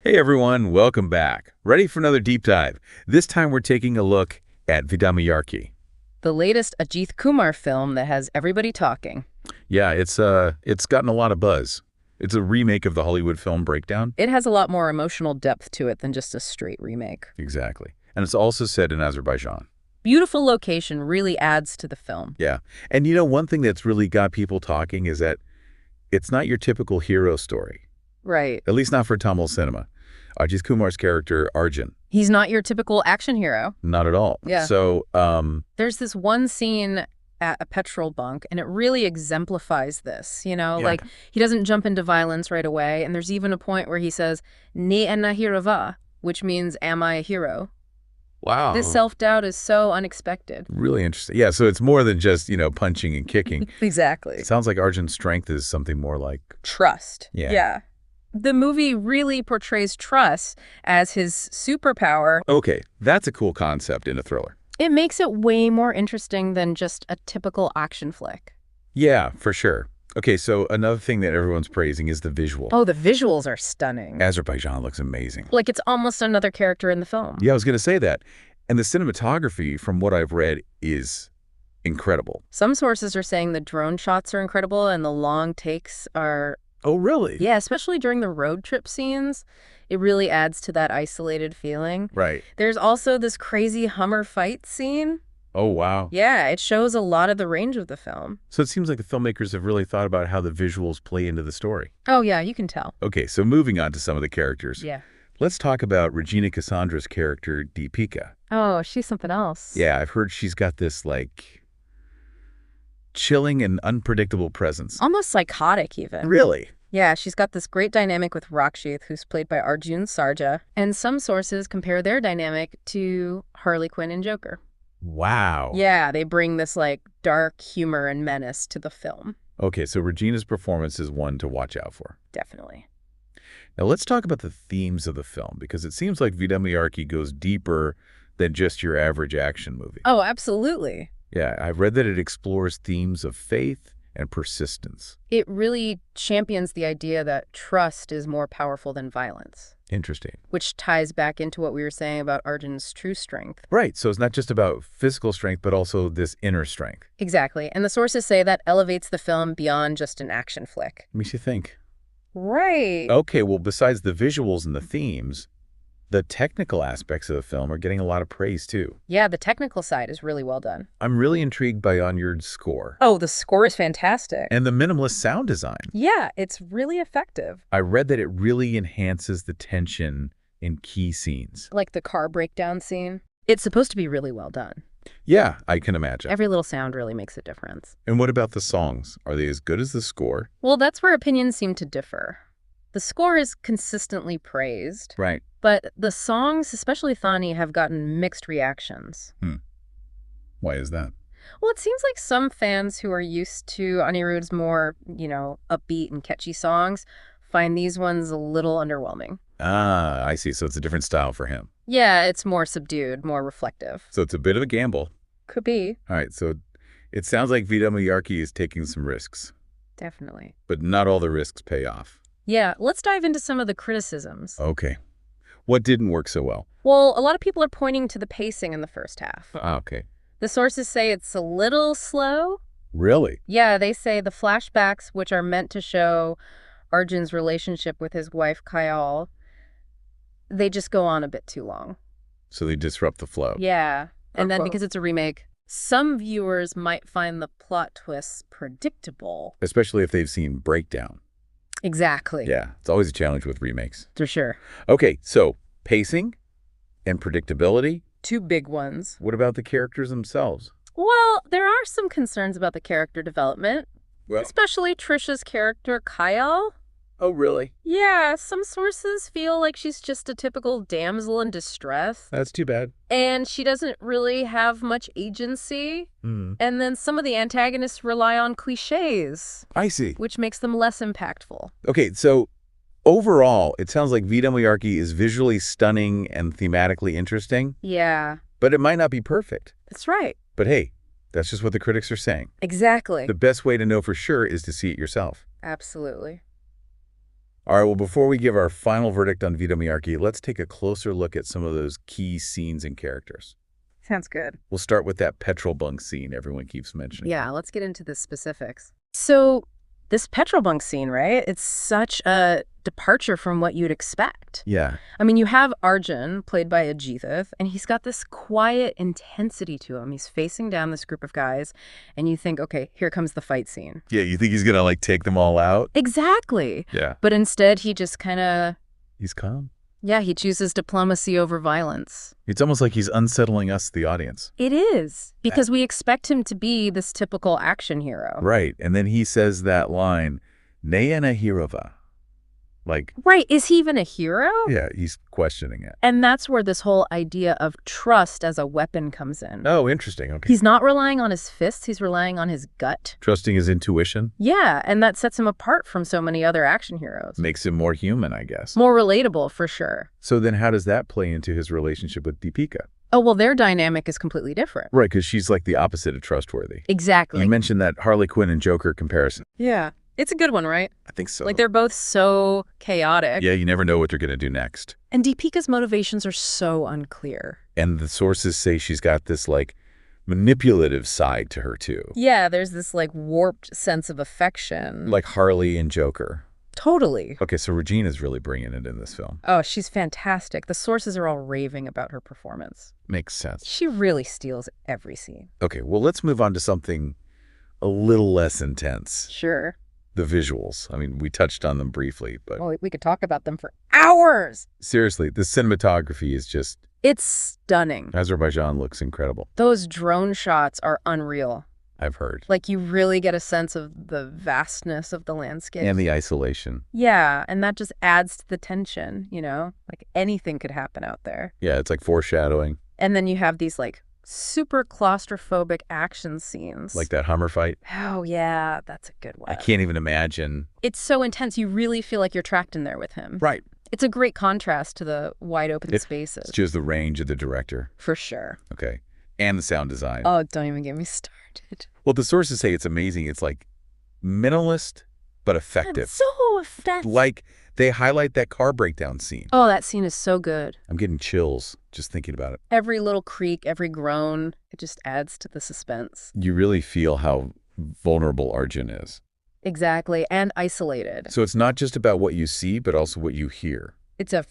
Hey everyone, welcome back. Ready for another deep dive. This time we're taking a look at Vidaamuyarchi. The latest Ajith Kumar film that has everybody talking. Yeah, it's gotten a lot of buzz. It's a remake of the Hollywood film Breakdown. It has a lot more emotional depth to it than just a straight remake. Exactly. And it's also set in Azerbaijan. Beautiful location really adds to the film. Yeah. And you know, one thing that's really got people talking is that it's not your typical hero story. Right. At least not for Tamil cinema. Ajith Kumar's character, Arjun. He's not your typical action hero. Not at all. Yeah. So, there's this one scene at a petrol bunk, and it really exemplifies this, Like, he doesn't jump into violence right away, and there's even a point where he says, "Ne enna hirava," which means, am I a hero? wow. This self-doubt is so unexpected. Really interesting. Yeah, so it's more than just, punching and kicking. Exactly. It sounds like Arjun's strength is something more like Trust. Yeah. The movie really portrays trust as his superpower. Okay, that's a cool concept in a thriller. It makes it way more interesting than just a typical action flick. Yeah, for sure. Okay, so another thing that everyone's praising is the visual. Oh, the visuals are stunning. Azerbaijan looks amazing. Like it's almost another character in the film. Yeah, I was going to say that. And the cinematography, from what I've read, is incredible. Some sources are saying the drone shots are incredible and the long takes are... Oh, really? Yeah, especially during the road trip scenes. It really adds to that isolated feeling. Right. There's also this crazy Hummer fight scene. Oh, wow. Yeah, it shows a lot of the range of the film. So it seems like the filmmakers have really thought about how the visuals play into the story. Oh, yeah, you can tell. Okay, so moving on to some of the characters. Yeah. Let's talk about Regina Cassandra's character, Deepika. Oh, she's something else. Yeah, I've heard she's got this, chilling and unpredictable presence. Almost psychotic, even. Really? Yeah, she's got this great dynamic with Rakshith, who's played by Arjun Sarja. And some sources compare their dynamic to Harley Quinn and Joker. Wow. Yeah, they bring this, dark humor and menace to the film. Okay, so Regina's performance is one to watch out for. Definitely. Now let's talk about the themes of the film, because it seems like Vidaamuyarchi goes deeper than just your average action movie. Oh, absolutely. Yeah, I've read that it explores themes of faith and persistence. It really champions the idea that trust is more powerful than violence. Interesting. Which ties back into what we were saying about Arjun's true strength. Right, so it's not just about physical strength, but also this inner strength. Exactly, and the sources say that elevates the film beyond just an action flick. Makes you think. Right. Okay, well, besides the visuals and the themes, the technical aspects of the film are getting a lot of praise, too. Yeah, the technical side is really well done. I'm really intrigued by Anirudh's score. Oh, the score is fantastic. And the minimalist sound design. Yeah, it's really effective. I read that it really enhances the tension in key scenes. Like the car breakdown scene. It's supposed to be really well done. Yeah, I can imagine. Every little sound really makes a difference. And what about the songs? Are they as good as the score? Well, that's where opinions seem to differ. The score is consistently praised. Right. But the songs, especially Thani, have gotten mixed reactions. Why is that? Well, it seems like some fans who are used to Anirudh's more, upbeat and catchy songs find these ones a little underwhelming. Ah, I see. So it's a different style for him. Yeah, it's more subdued, more reflective. So it's a bit of a gamble. Could be. All right, so it sounds like Vidaamuyarchi is taking some risks. Definitely. But not all the risks pay off. Yeah, let's dive into some of the criticisms. Okay. What didn't work so well? Well, a lot of people are pointing to the pacing in the first half. Okay. The sources say it's a little slow. Really? Yeah, they say the flashbacks, which are meant to show Arjun's relationship with his wife, Kayal, they just go on a bit too long. So they disrupt the flow. Yeah. And then because it's a remake, some viewers might find the plot twists predictable. Especially if they've seen Breakdown. Exactly. Yeah, it's always a challenge with remakes. For sure. Okay, so pacing and predictability. Two big ones. What about the characters themselves? Well, there are some concerns about the character development, Well, especially Trisha's character, Kayal. oh, really? Yeah, some sources feel like she's just a typical damsel in distress. That's too bad. And she doesn't really have much agency. And then some of the antagonists rely on cliches. I see. Which makes them less impactful. Okay, so overall, it sounds like Vidaamuyarchi is visually stunning and thematically interesting, Yeah, but it might not be perfect. that's right. But hey, that's just what the critics are saying. Exactly. The best way to know for sure is to see it yourself. Absolutely. All right, well, before we give our final verdict on Vidaumuyarchi, let's take a closer look at some of those key scenes and characters. Sounds good. We'll start with that petrol bunk scene everyone keeps mentioning. Yeah, let's get into the specifics. So this petrol bunk scene, right? It's such a departure from what you'd expect. Yeah. I mean, you have Arjun, played by Ajith, and he's got this quiet intensity to him. He's facing down this group of guys, and you think, okay, here comes the fight scene. Yeah, you think he's going to, like, take them all out? Exactly. Yeah. But instead, he just kind of... He's calm. Yeah, he chooses diplomacy over violence. It's almost like he's unsettling us, the audience. It is, because we expect him to be this typical action hero. Right, and then he says that line, Nayana Hirova. Like... Right, is he even a hero? Yeah, he's questioning it. And that's where this whole idea of trust as a weapon comes in. Oh, interesting, okay. He's not relying on his fists, he's relying on his gut. Trusting his intuition? Yeah, and that sets him apart from so many other action heroes. Makes him more human, I guess. More relatable, for sure. So then how does that play into his relationship with Deepika? Oh, well, their dynamic is completely different. Right, because she's like the opposite of trustworthy. Exactly. You mentioned that Harley Quinn and Joker comparison. Yeah. It's a good one, right? I think so. Like, they're both so chaotic. Yeah, you never know what they're going to do next. And Deepika's motivations are so unclear. And the sources say she's got this, like, manipulative side to her, too. Yeah, there's this, like, warped sense of affection. Like Harley and Joker. Totally. Okay, so Regina's really bringing it in this film. Oh, she's fantastic. The sources are all raving about her performance. Makes sense. She really steals every scene. Okay, well, let's move on to something a little less intense. Sure. The visuals. I mean, we touched on them briefly, but... Well, we could talk about them for hours! Seriously, the cinematography is just... It's stunning. Azerbaijan looks incredible. Those drone shots are unreal. I've heard. Like, you really get a sense of the vastness of the landscape. And the isolation. Yeah, and that just adds to the tension, you know? Like, anything could happen out there. Yeah, it's like foreshadowing. And then you have these, like, super claustrophobic action scenes. Like that Hummer fight. Oh, yeah, that's a good one. I can't even imagine. It's so intense, you really feel like you're trapped in there with him. Right. It's a great contrast to the wide open spaces. It's just the range of the director. For sure. Okay. And the sound design. Oh, don't even get me started. Well, the sources say it's amazing. It's like minimalist, but effective. It's so effective. Like they highlight that car breakdown scene. Oh, that scene is so good. I'm getting chills just thinking about it. Every little creak, every groan, it just adds to the suspense. You really feel how vulnerable Arjun is. Exactly, and isolated. So it's not just about what you see, but also what you hear. It's a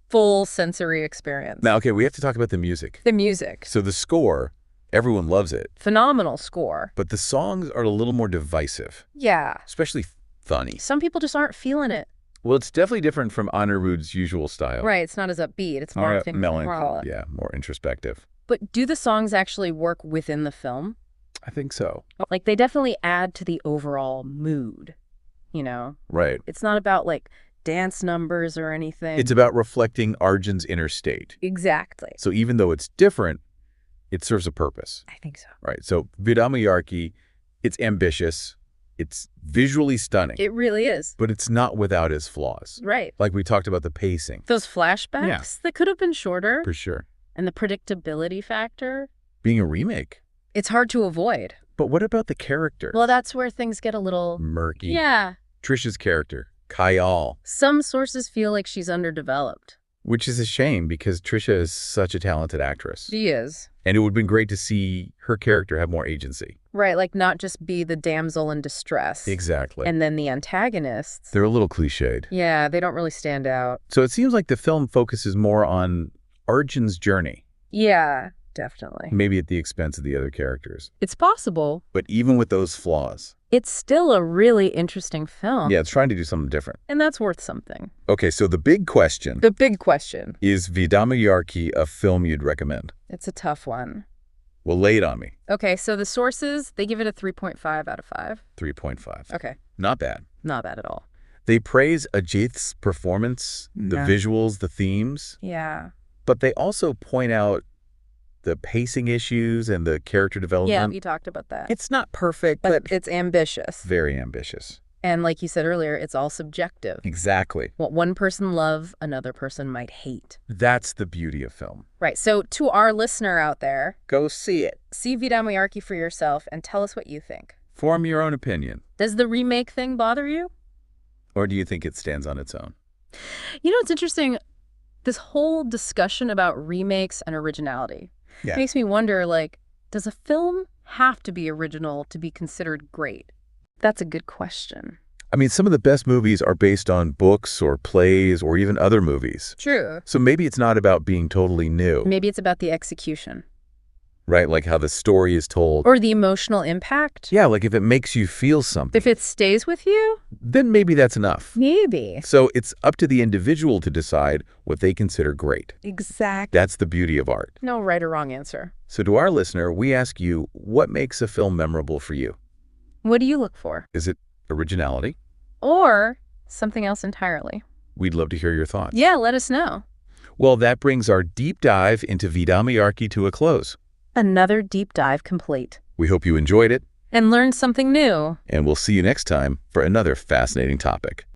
full sensory experience. Now, okay, we have to talk about the music. The music. So the score, everyone loves it. Phenomenal score. But the songs are a little more divisive. Yeah. Especially funny. Some people just aren't feeling it. Well, it's definitely different from Anirudh's usual style. Right, it's not as upbeat. It's more melancholy. Yeah, more introspective. But do the songs actually work within the film? I think so. Like, they definitely add to the overall mood, you know? Right. It's not about, like, dance numbers or anything. It's about reflecting Arjun's inner state. Exactly. So even though it's different, it serves a purpose. I think so. Right. So Vidaumuyarchi, it's ambitious. It's visually stunning. It really is. But it's not without its flaws. Right. Like we talked about the pacing. Those flashbacks that could have been shorter. For sure. And the predictability factor. Being a remake. It's hard to avoid. But what about the character? Well, that's where things get a little... murky. Yeah. Trisha's character, Kayal. Some sources feel like she's underdeveloped. Which is a shame because Trisha is such a talented actress. She is. And it would have been great to see her character have more agency. Right, like not just be the damsel in distress. Exactly. And then the antagonists. They're a little cliched. Yeah, they don't really stand out. So it seems like the film focuses more on Arjun's journey. Yeah, definitely. Maybe at the expense of the other characters. It's possible. But even with those flaws. It's still a really interesting film. Yeah, it's trying to do something different. And that's worth something. Okay, so the big question. The big question. Is Vidaumuyarchi a film you'd recommend? It's a tough one. Well, lay it on me. Okay, so the sources, they give it a 3.5 out of 5. 3.5. Okay. Not bad. Not bad at all. They praise Ajith's performance, the visuals, the themes. Yeah. But they also point out the pacing issues and the character development. Yeah, we talked about that. It's not perfect, but but it's ambitious. Very ambitious. And like you said earlier, it's all subjective. Exactly. What one person loves, another person might hate. That's the beauty of film. Right. So to our listener out there, go see it. See Vidaumuyarchi for yourself and tell us what you think. Form your own opinion. Does the remake thing bother you? Or do you think it stands on its own? It's interesting. This whole discussion about remakes and originality makes me wonder, does a film have to be original to be considered great? That's a good question. I mean, some of the best movies are based on books or plays or even other movies. True. So maybe it's not about being totally new. Maybe it's about the execution. Right, like how the story is told. Or the emotional impact. Yeah, like if it makes you feel something. If it stays with you? Then maybe that's enough. Maybe. So it's up to the individual to decide what they consider great. Exactly. That's the beauty of art. No right or wrong answer. So to our listener, we ask you, what makes a film memorable for you? What do you look for? Is it originality? Or something else entirely? We'd love to hear your thoughts. Yeah, let us know. Well, that brings our deep dive into Vidaamuyarchi to a close. Another deep dive complete. We hope you enjoyed it. And learned something new. And we'll see you next time for another fascinating topic.